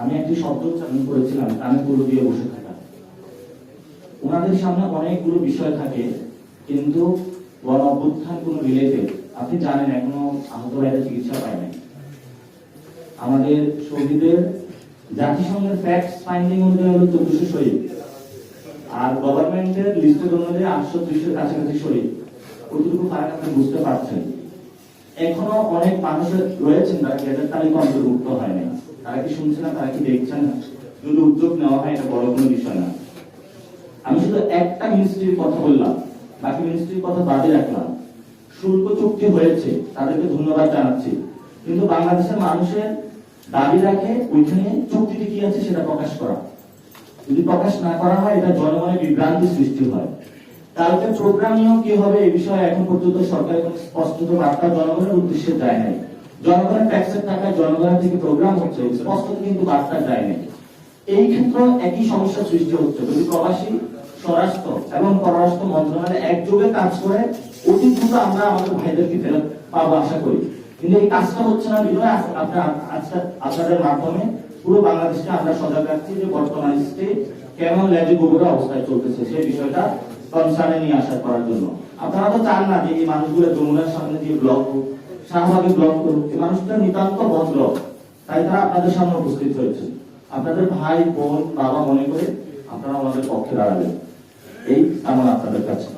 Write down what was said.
আমি একটি শব্দ উচ্চারণ করেছিলাম, কানে পুরো দিয়ে বসে থাকা। ওনাদের সামনে অনেকগুলো বিষয় থাকে, কিন্তু গণ অভ্যুত্থান কোনো রিলেটেড, আপনি জানেন এখনো আহত ভাইরা চিকিৎসা পায় নাই। আমাদের শহীদের জাতিসংঘের ফ্যাক্ট ফাইন্ডিং অনুযায়ী হলো 1400 শহীদ, আর গভর্নমেন্টের লিস্টের অনুযায়ী 830-এর কাছাকাছি শহীদ। কতটুকু ফারাক আপনি বুঝতে পারছেন? এখনো অনেক মানুষ রয়েছেন তারা গ্যাজেট তালিকা অন্তর্ভুক্ত হয় নাই। তারা কি শুনছে না, তারা কি দেখছেন না? যদি উদ্যোগ নেওয়া হয় এটা বড় কোনো বিষয় না। আমি শুধু একটা মিনিস্ট্রির কথা বললাম, বাকি মিনিস্ট্রির কথা বাদে রাখলাম। শুল্ক চুক্তি হয়েছে, তাদেরকে ধন্যবাদ জানাচ্ছি, কিন্তু বাংলাদেশের মানুষের দাবি রাখে ওইখানে চুক্তিতে কি আছে সেটা প্রকাশ করা। যদি প্রকাশ না করা হয় এটা জনগণের বিভ্রান্তি সৃষ্টি হয়। কালকে প্রোগ্রাম নিয়েও কি হবে এই বিষয়ে এখন পর্যন্ত সরকার কোনো স্পষ্ট বার্তা জনগণের উদ্দেশ্যে যায় নাই। জনগণের ট্যাক্সের টাকায় জনগণের থেকে প্রোগ্রাম হচ্ছে, স্পষ্ট কিন্তু বার্তা যায় নাই। এই ক্ষেত্রে একই সমস্যা সৃষ্টি হচ্ছে। যদি প্রবাসী স্বরাষ্ট্র এবং পররাষ্ট্র মন্ত্রণালয় একযোগে কাজ করে অতি দ্রুত আমরা আমাদের ভাইদেরকে ফেরত পাবো আশা করি, কিন্তু এই কাজটা হচ্ছে না। বিজয় আপনাদের মাধ্যমে পুরো বাংলাদেশকে আমরা সজাগ রাখছি যে বর্তমান স্টেট কেমন লেজে গোবরে অবস্থায় চলতেছে সেই বিষয়টা কনসার্নে নিয়ে আসার করার জন্য। আপনারা তো চান না যে এই মানুষগুলো যমুনার সামনে দিয়ে ব্লক হোক, শাহবাগে ব্লক করুক। এই মানুষটা নিতান্ত ভদ্র, তাই তারা আপনাদের সামনে উপস্থিত হয়েছে। আপনাদের ভাই বোন বাবা মনে করে আপনারা আমাদের পক্ষে দাঁড়াবেন, এই কামনা আপনাদের কাছে।